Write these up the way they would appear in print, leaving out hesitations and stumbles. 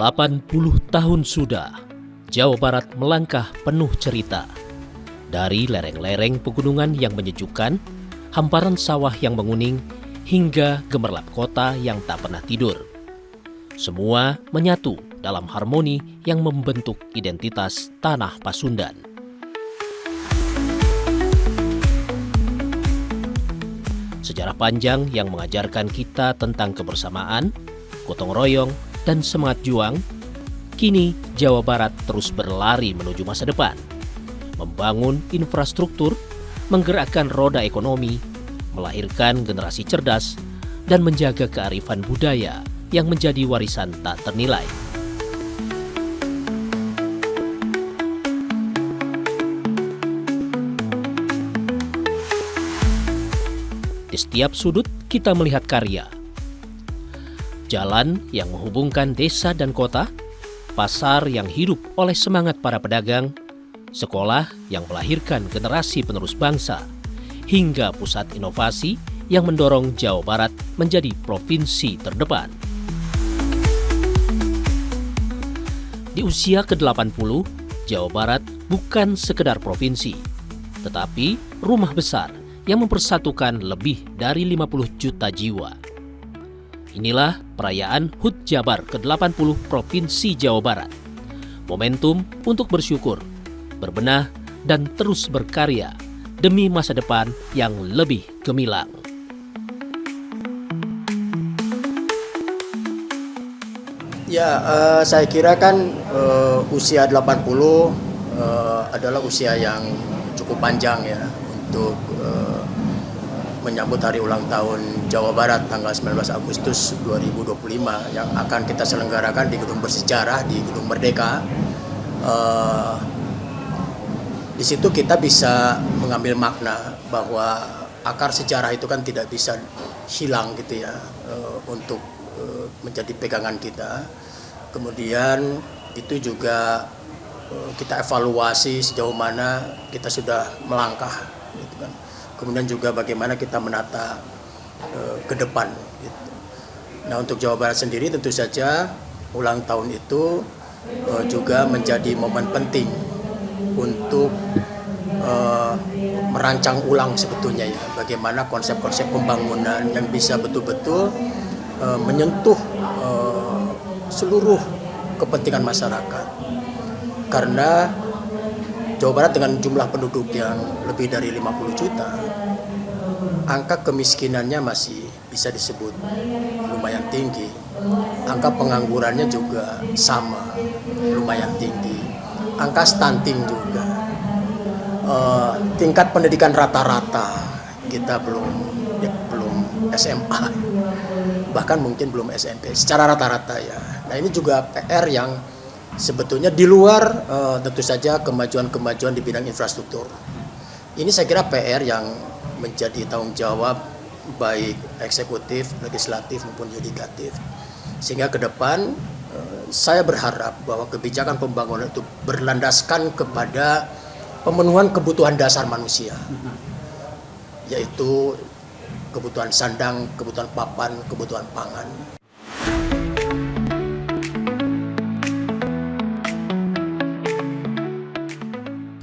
80 tahun sudah, Jawa Barat melangkah penuh cerita. Dari lereng-lereng pegunungan yang menyejukkan, hamparan sawah yang menguning, hingga gemerlap kota yang tak pernah tidur. Semua menyatu dalam harmoni yang membentuk identitas tanah Pasundan. Sejarah panjang yang mengajarkan kita tentang kebersamaan, gotong royong, dan semangat juang, kini Jawa Barat terus berlari menuju masa depan. Membangun infrastruktur, menggerakkan roda ekonomi, melahirkan generasi cerdas, dan menjaga kearifan budaya yang menjadi warisan tak ternilai. Di setiap sudut kita melihat karya. Jalan yang menghubungkan desa dan kota, pasar yang hidup oleh semangat para pedagang, sekolah yang melahirkan generasi penerus bangsa, hingga pusat inovasi yang mendorong Jawa Barat menjadi provinsi terdepan. Di usia ke-80, Jawa Barat bukan sekedar provinsi, tetapi rumah besar yang mempersatukan lebih dari 50 juta jiwa. Inilah perayaan HUT Jabar ke-80 Provinsi Jawa Barat. Momentum untuk bersyukur, berbenah, dan terus berkarya demi masa depan yang lebih gemilang. Ya, saya kira kan usia 80 adalah usia yang cukup panjang ya untuk menyambut hari ulang tahun Jawa Barat tanggal 19 Agustus 2025 yang akan kita selenggarakan di Gedung Bersejarah di Gedung Merdeka. Di situ kita bisa mengambil makna bahwa akar sejarah itu kan tidak bisa hilang gitu ya, untuk menjadi pegangan kita. Kemudian itu juga kita evaluasi sejauh mana kita sudah melangkah gitu kan. Kemudian juga bagaimana kita menata ke depan gitu. Nah, untuk Jawa Barat sendiri tentu saja ulang tahun itu juga menjadi momen penting untuk merancang ulang sebetulnya ya, bagaimana konsep-konsep pembangunan yang bisa betul-betul menyentuh seluruh kepentingan masyarakat. Karena Jawa Barat dengan jumlah penduduk yang lebih dari 50 juta, angka kemiskinannya masih bisa disebut lumayan tinggi. Angka penganggurannya juga sama, lumayan tinggi. Angka stunting juga. Tingkat pendidikan rata-rata kita belum SMA, bahkan mungkin belum SMP secara rata-rata ya. Nah, ini juga PR yang sebetulnya di luar tentu saja kemajuan-kemajuan di bidang infrastruktur. Ini saya kira PR yang menjadi tanggung jawab baik eksekutif, legislatif maupun yudikatif. Sehingga ke depan saya berharap bahwa kebijakan pembangunan itu berlandaskan kepada pemenuhan kebutuhan dasar manusia, yaitu kebutuhan sandang, kebutuhan papan, kebutuhan pangan.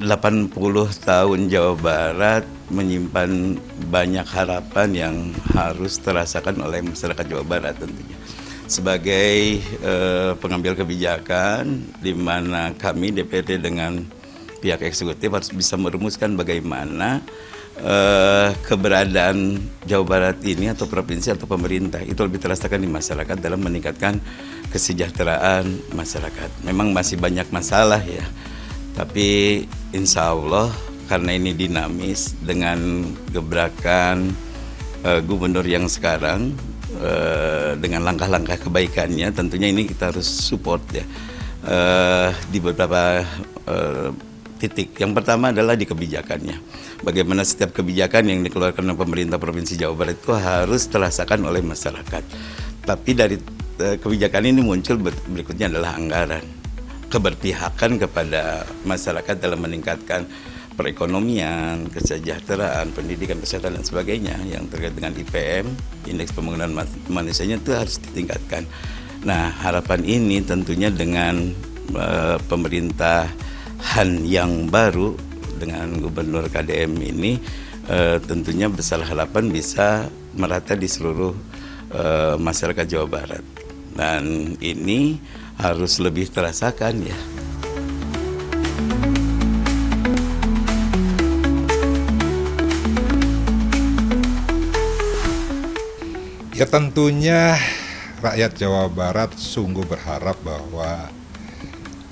Delapan 80 tahun Jawa Barat menyimpan banyak harapan yang harus terasakan oleh masyarakat Jawa Barat tentunya. Sebagai pengambil kebijakan, di mana kami DPRD dengan pihak eksekutif harus bisa merumuskan bagaimana keberadaan Jawa Barat ini atau provinsi atau pemerintah itu lebih terasakan di masyarakat dalam meningkatkan kesejahteraan masyarakat. Memang masih banyak masalah ya, tapi insya Allah karena ini dinamis dengan gebrakan gubernur yang sekarang dengan langkah-langkah kebaikannya, tentunya ini kita harus support ya di beberapa titik. Yang pertama adalah di kebijakannya. Bagaimana setiap kebijakan yang dikeluarkan oleh pemerintah Provinsi Jawa Barat itu harus terasakan oleh masyarakat. Tapi dari kebijakan ini muncul berikutnya adalah anggaran. Keberpihakan kepada masyarakat dalam meningkatkan perekonomian, kesejahteraan, pendidikan, kesehatan, dan sebagainya yang terkait dengan IPM, indeks pembangunan manusianya itu harus ditingkatkan. Nah, harapan ini tentunya dengan pemerintahan yang baru dengan Gubernur KDM ini tentunya besar harapan bisa merata di seluruh masyarakat Jawa Barat. Dan ini harus lebih terasakan ya. Ya tentunya rakyat Jawa Barat sungguh berharap bahwa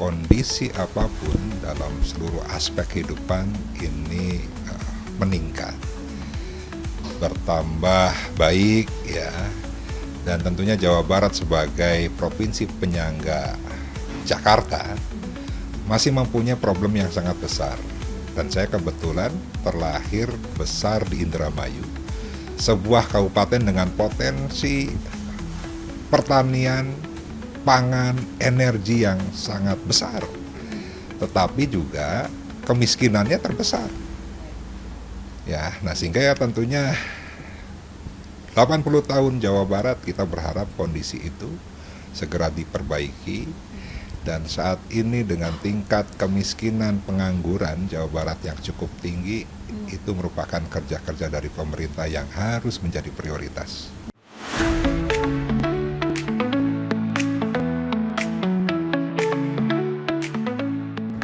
kondisi apapun dalam seluruh aspek kehidupan ini meningkat, bertambah baik ya. Dan tentunya Jawa Barat sebagai provinsi penyangga Jakarta masih mempunyai problem yang sangat besar. Dan saya kebetulan terlahir besar di Indramayu, sebuah kabupaten dengan potensi pertanian, pangan, energi yang sangat besar, tetapi juga kemiskinannya terbesar. Ya, nah sehingga ya tentunya 80 tahun Jawa Barat kita berharap kondisi itu segera diperbaiki, dan saat ini dengan tingkat kemiskinan pengangguran Jawa Barat yang cukup tinggi, itu merupakan kerja-kerja dari pemerintah yang harus menjadi prioritas.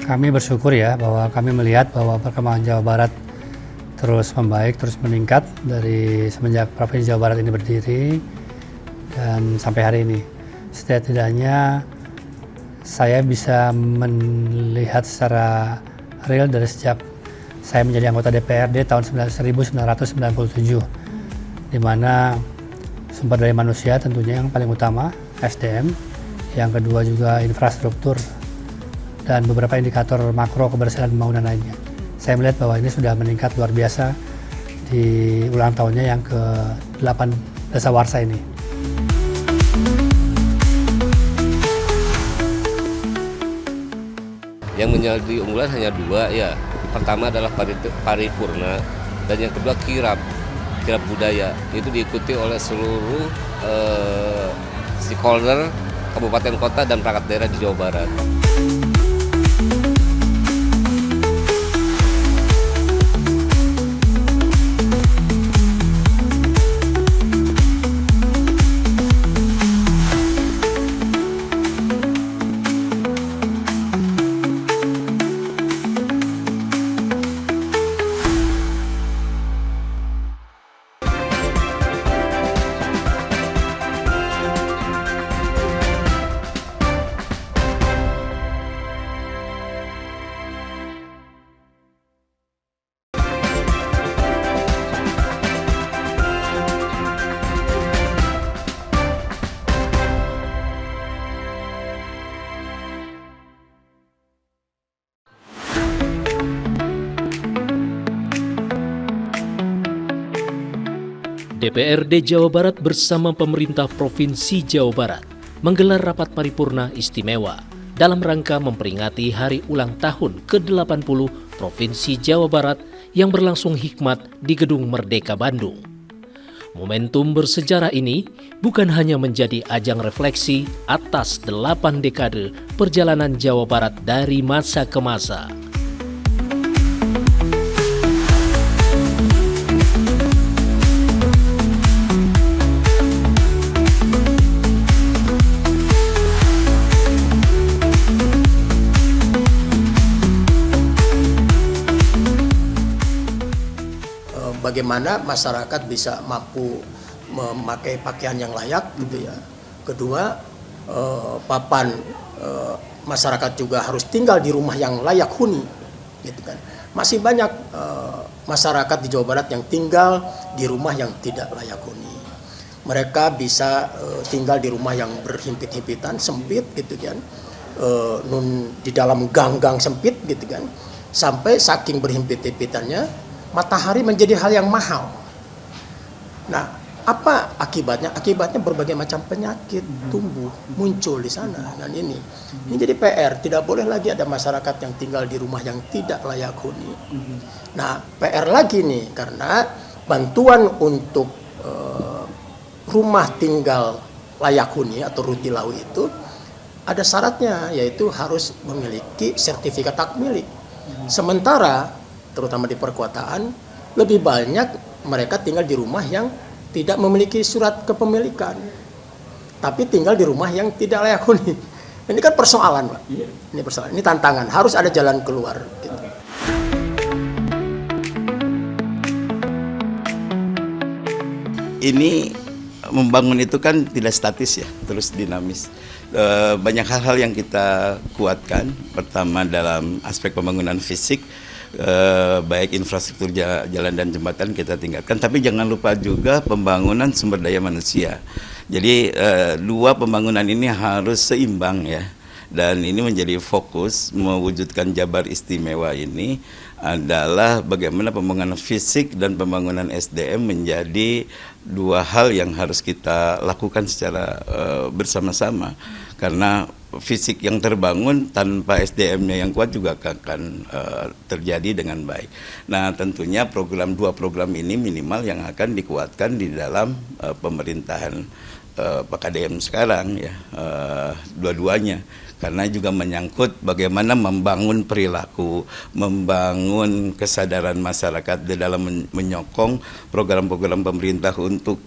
Kami bersyukur ya bahwa kami melihat bahwa perkembangan Jawa Barat terus membaik, terus meningkat dari semenjak Provinsi Jawa Barat ini berdiri dan sampai hari ini. Setidaknya saya bisa melihat secara real dari sejak saya menjadi anggota DPRD tahun 1997, di mana sumber daya manusia tentunya yang paling utama, SDM, yang kedua juga infrastruktur, dan beberapa indikator makro keberhasilan pembangunan lainnya. Saya melihat bahwa ini sudah meningkat luar biasa di ulang tahunnya yang ke-8 Dasawarsa ini. Yang menjadi unggulan hanya dua ya. Pertama adalah paripurna dan yang kedua kirab budaya. Itu diikuti oleh seluruh stakeholder kabupaten kota dan perangkat daerah di Jawa Barat. DPRD Jawa Barat bersama pemerintah Provinsi Jawa Barat menggelar rapat paripurna istimewa dalam rangka memperingati hari ulang tahun ke-80 Provinsi Jawa Barat yang berlangsung hikmat di Gedung Merdeka Bandung. Momentum bersejarah ini bukan hanya menjadi ajang refleksi atas 8 dekade perjalanan Jawa Barat dari masa ke masa. Bagaimana masyarakat bisa mampu memakai pakaian yang layak gitu ya. Kedua, papan masyarakat juga harus tinggal di rumah yang layak huni gitu kan. Masih banyak masyarakat di Jawa Barat yang tinggal di rumah yang tidak layak huni. Mereka bisa tinggal di rumah yang berhimpit-himpitan, sempit gitu kan. Di dalam gang-gang sempit gitu kan. Sampai saking berhimpit-himpitannya matahari menjadi hal yang mahal. Nah, apa akibatnya? Akibatnya berbagai macam penyakit tumbuh, muncul di sana. Dan ini jadi PR. Tidak boleh lagi ada masyarakat yang tinggal di rumah yang tidak layak huni. Nah, PR lagi nih, karena bantuan untuk rumah tinggal layak huni atau Rutilau itu ada syaratnya, yaitu harus memiliki sertifikat hak milik. Sementara terutama di perkotaan lebih banyak mereka tinggal di rumah yang tidak memiliki surat kepemilikan, tapi tinggal di rumah yang tidak layak huni. Ini kan persoalan, Pak. Ini persoalan, ini tantangan, harus ada jalan keluar. Gitu. Ini membangun itu kan tidak statis ya, terus dinamis. Banyak hal-hal yang kita kuatkan. Pertama dalam aspek pembangunan fisik, baik infrastruktur jalan dan jembatan kita tingkatkan, tapi jangan lupa juga pembangunan sumber daya manusia. Jadi dua pembangunan ini harus seimbang ya. Dan ini menjadi fokus mewujudkan Jabar Istimewa ini adalah bagaimana pembangunan fisik dan pembangunan SDM menjadi dua hal yang harus kita lakukan secara bersama-sama. Karena fisik yang terbangun tanpa SDM-nya yang kuat juga akan terjadi dengan baik. Nah, tentunya dua program ini minimal yang akan dikuatkan di dalam pemerintahan Pak KDM sekarang ya, dua-duanya. Karena juga menyangkut bagaimana membangun perilaku, membangun kesadaran masyarakat di dalam menyokong program-program pemerintah untuk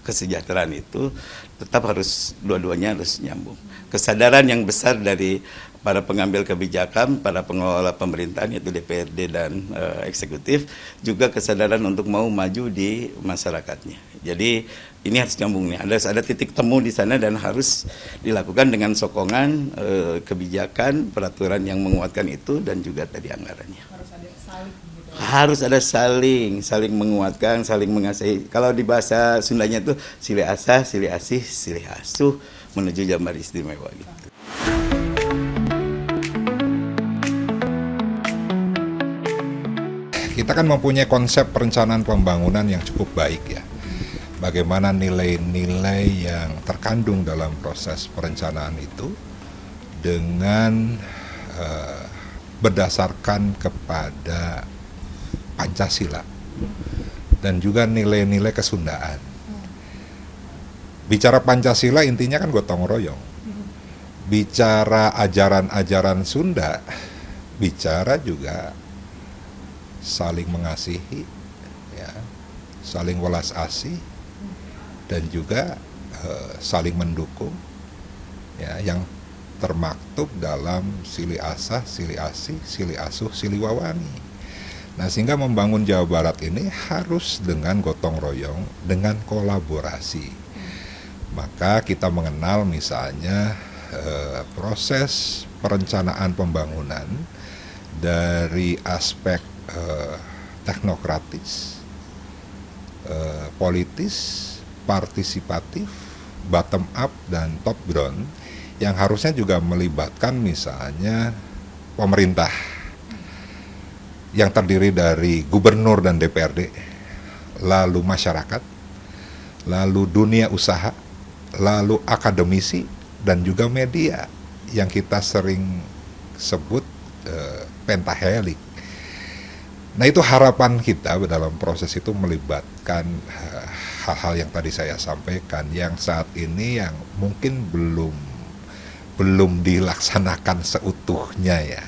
kesejahteraan itu tetap harus dua-duanya harus nyambung. Kesadaran yang besar dari para pengambil kebijakan, para pengelola pemerintahan yaitu DPRD dan eksekutif, juga kesadaran untuk mau maju di masyarakatnya. Jadi ini harus nyambung nih. Ada titik temu di sana dan harus dilakukan dengan sokongan kebijakan, peraturan yang menguatkan itu dan juga tadi anggarannya. Harus ada saling menguatkan, saling mengasihi. Kalau di bahasa Sundanya itu silih asah, silih asih, silih asuh menuju Jabar Istimewa gitu. Kita kan mempunyai konsep perencanaan pembangunan yang cukup baik ya. Bagaimana nilai-nilai yang terkandung dalam proses perencanaan itu dengan berdasarkan kepada Pancasila dan juga nilai-nilai kesundaan. Bicara Pancasila intinya kan gotong royong. Bicara ajaran-ajaran Sunda, bicara juga saling mengasihi, ya, saling welas asih, dan juga saling mendukung, ya, yang termaktub dalam silih asah, silih asih, silih asuh, silih wawangi. Nah, sehingga membangun Jawa Barat ini harus dengan gotong royong, dengan kolaborasi. Maka kita mengenal misalnya proses perencanaan pembangunan dari aspek teknokratis, politis, partisipatif, bottom up dan top down yang harusnya juga melibatkan misalnya pemerintah yang terdiri dari gubernur dan DPRD, lalu masyarakat, lalu dunia usaha, lalu akademisi dan juga media yang kita sering sebut pentahelik. Nah, itu harapan kita dalam proses itu melibatkan hal-hal yang tadi saya sampaikan yang saat ini yang mungkin belum dilaksanakan seutuhnya ya.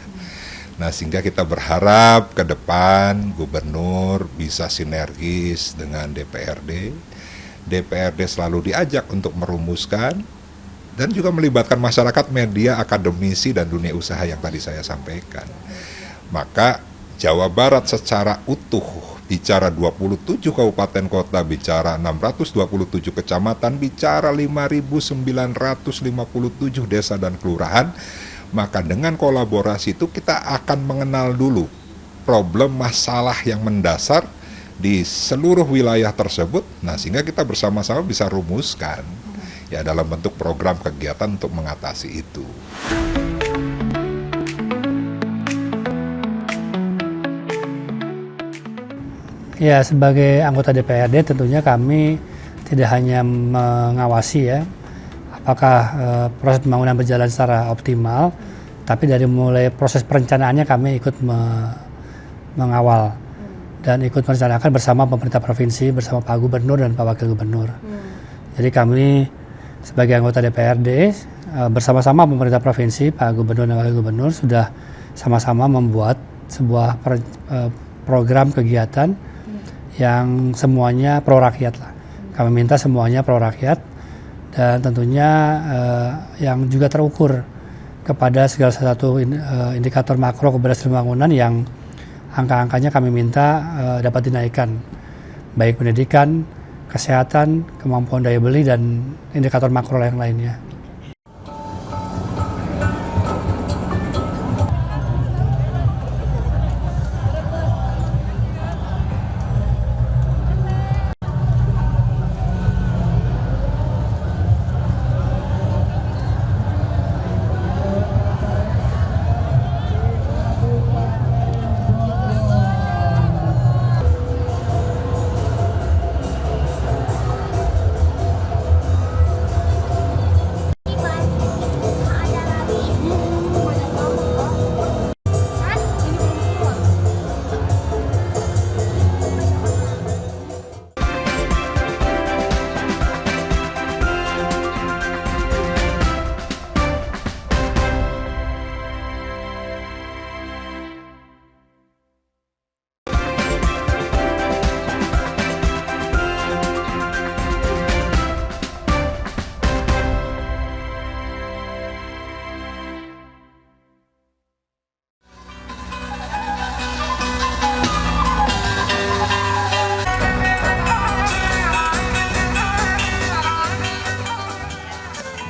Nah, sehingga kita berharap ke depan gubernur bisa sinergis dengan DPRD. DPRD selalu diajak untuk merumuskan dan juga melibatkan masyarakat, media, akademisi, dan dunia usaha yang tadi saya sampaikan. Maka Jawa Barat secara utuh, bicara 27 kabupaten kota, bicara 627 kecamatan, bicara 5.957 desa dan kelurahan, maka dengan kolaborasi itu kita akan mengenal dulu problem masalah yang mendasar di seluruh wilayah tersebut. Nah, sehingga kita bersama-sama bisa rumuskan ya dalam bentuk program kegiatan untuk mengatasi itu. Ya, sebagai anggota DPRD tentunya kami tidak hanya mengawasi ya apakah proses pembangunan berjalan secara optimal, tapi dari mulai proses perencanaannya kami ikut mengawal dan ikut merencanakan bersama pemerintah provinsi, bersama Pak Gubernur dan Pak Wakil Gubernur. Jadi kami sebagai anggota DPRD bersama-sama pemerintah provinsi, Pak Gubernur dan Wakil Gubernur sudah sama-sama membuat sebuah program kegiatan yang semuanya pro rakyat lah. Kami minta semuanya pro rakyat dan tentunya yang juga terukur kepada segala satu indikator makro keberhasilan pembangunan yang angka-angkanya kami minta dapat dinaikkan, baik pendidikan, kesehatan, kemampuan daya beli, dan indikator makro yang lainnya.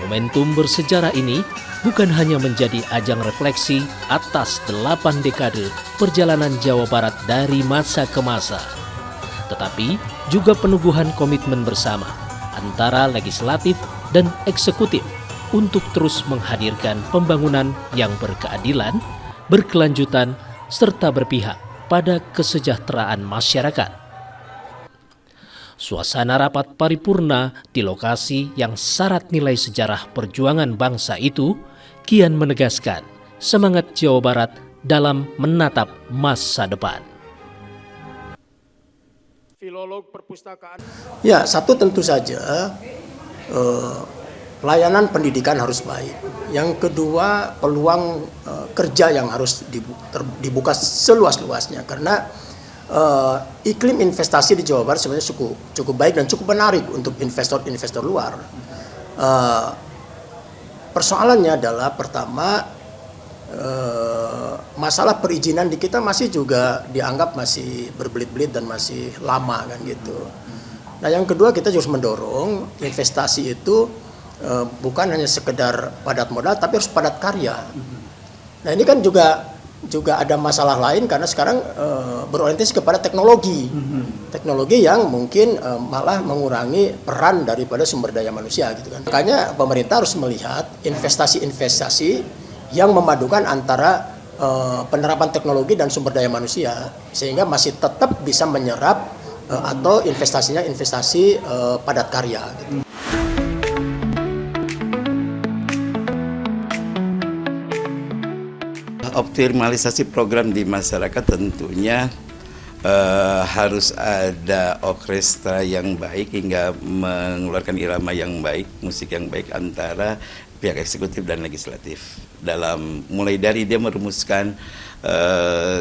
Momentum bersejarah ini bukan hanya menjadi ajang refleksi atas 8 dekade perjalanan Jawa Barat dari masa ke masa, tetapi juga penubuhan komitmen bersama antara legislatif dan eksekutif untuk terus menghadirkan pembangunan yang berkeadilan, berkelanjutan, serta berpihak pada kesejahteraan masyarakat. Suasana rapat paripurna di lokasi yang syarat nilai sejarah perjuangan bangsa itu kian menegaskan semangat Jawa Barat dalam menatap masa depan. Filolog perpustakaan. Ya, satu tentu saja pelayanan pendidikan harus baik. Yang kedua, peluang kerja yang harus dibuka seluas-luasnya, karena iklim investasi di Jawa Barat sebenarnya cukup baik dan cukup menarik untuk investor luar. Persoalannya adalah pertama, masalah perizinan di kita masih juga dianggap masih berbelit-belit dan masih lama kan gitu. Nah, yang kedua, kita harus mendorong investasi itu bukan hanya sekedar padat modal tapi harus padat karya. Nah, ini kan juga ada masalah lain karena sekarang berorientasi kepada teknologi yang mungkin malah mengurangi peran daripada sumber daya manusia gitu kan. Makanya pemerintah harus melihat investasi-investasi yang memadukan antara penerapan teknologi dan sumber daya manusia sehingga masih tetap bisa menyerap atau investasinya investasi padat karya gitu. Optimalisasi program di masyarakat tentunya harus ada orkestra yang baik hingga mengeluarkan irama yang baik, musik yang baik antara pihak eksekutif dan legislatif. Dalam mulai dari dia merumuskan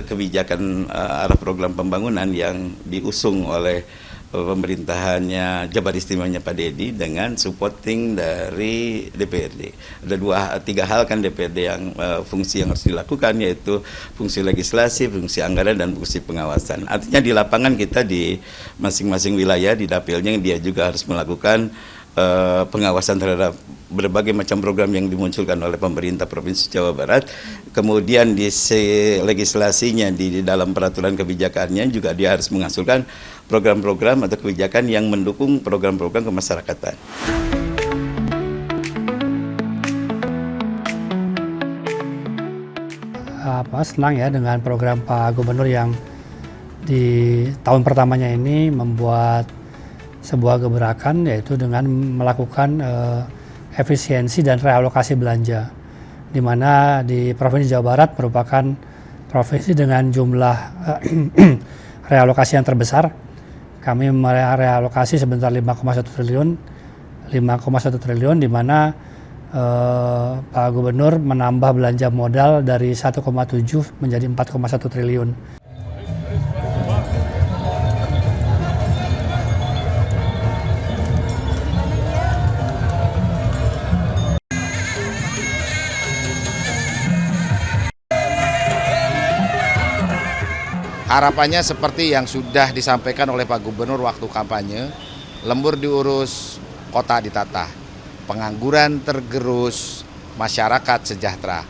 kebijakan arah program pembangunan yang diusung oleh pemerintahannya Jabar Istimewanya Pak Dedi dengan supporting dari DPRD. Ada 3 hal kan DPRD yang fungsi yang harus dilakukan, yaitu fungsi legislasi, fungsi anggaran, dan fungsi pengawasan. Artinya di lapangan kita di masing-masing wilayah di dapilnya dia juga harus melakukan pengawasan terhadap berbagai macam program yang dimunculkan oleh pemerintah Provinsi Jawa Barat. Kemudian di legislasinya, di dalam peraturan kebijakannya juga dia harus mengasulkan program-program atau kebijakan yang mendukung program-program kemasyarakatan. Senang ya dengan program Pak Gubernur yang di tahun pertamanya ini membuat sebuah gebrakan, yaitu dengan melakukan efisiensi dan realokasi belanja, di mana di Provinsi Jawa Barat merupakan provinsi dengan jumlah realokasi yang terbesar. Kami merealokasi sebentar 5,1 triliun 5,1 triliun, di mana Pak Gubernur menambah belanja modal dari 1,7 menjadi 4,1 triliun. Harapannya seperti yang sudah disampaikan oleh Pak Gubernur waktu kampanye, lembur diurus, kota ditata, pengangguran tergerus, masyarakat sejahtera.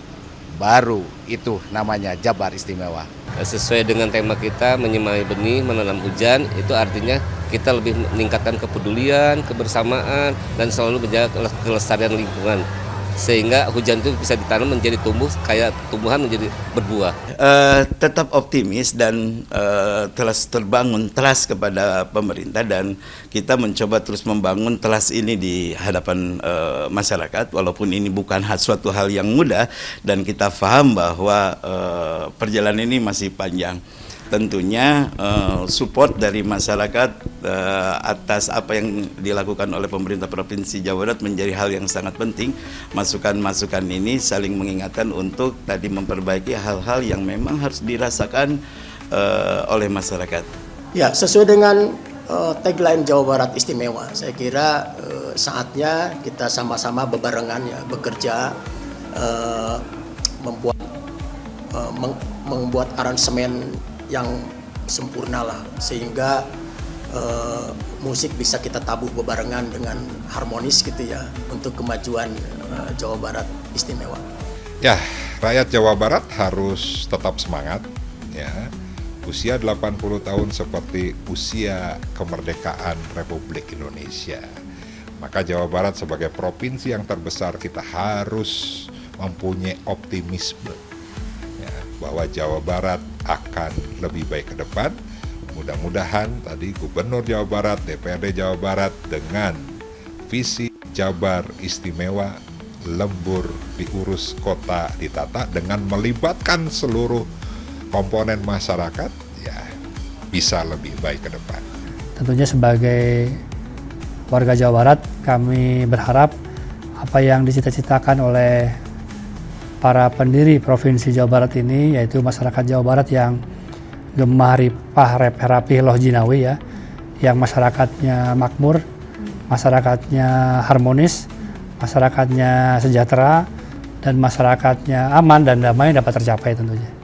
Baru itu namanya Jabar Istimewa. Sesuai dengan tema kita, menyemai benih, menanam hujan, itu artinya kita lebih meningkatkan kepedulian, kebersamaan, dan selalu menjaga kelestarian lingkungan. Sehingga hujan itu bisa ditanam menjadi tumbuh, kayak tumbuhan menjadi berbuah. Tetap optimis dan telah terbangun trust kepada pemerintah, dan kita mencoba terus membangun trust ini di hadapan masyarakat, walaupun ini bukan suatu hal yang mudah, dan kita paham bahwa perjalanan ini masih panjang. Tentunya support dari masyarakat atas apa yang dilakukan oleh pemerintah Provinsi Jawa Barat menjadi hal yang sangat penting. Masukan-masukan ini saling mengingatkan untuk tadi memperbaiki hal-hal yang memang harus dirasakan oleh masyarakat. Ya, sesuai dengan tagline Jawa Barat Istimewa, saya kira saatnya kita sama-sama bebarengan ya bekerja membuat aransemen yang sempurna lah, sehingga musik bisa kita tabuh bebarengan dengan harmonis gitu ya, untuk kemajuan Jawa Barat Istimewa. Ya, rakyat Jawa Barat harus tetap semangat ya. Usia 80 tahun seperti usia kemerdekaan Republik Indonesia. Maka Jawa Barat sebagai provinsi yang terbesar, kita harus mempunyai optimisme ya, bahwa Jawa Barat akan lebih baik ke depan. Mudah-mudahan tadi Gubernur Jawa Barat, DPRD Jawa Barat dengan visi Jabar Istimewa, lembur diurus, kota ditata, dengan melibatkan seluruh komponen masyarakat, ya bisa lebih baik ke depan. Tentunya sebagai warga Jawa Barat, kami berharap apa yang dicita-citakan oleh para pendiri Provinsi Jawa Barat ini, yaitu masyarakat Jawa Barat yang gemah ripah rapih loh jinawi ya, yang masyarakatnya makmur, masyarakatnya harmonis, masyarakatnya sejahtera, dan masyarakatnya aman dan damai dapat tercapai tentunya.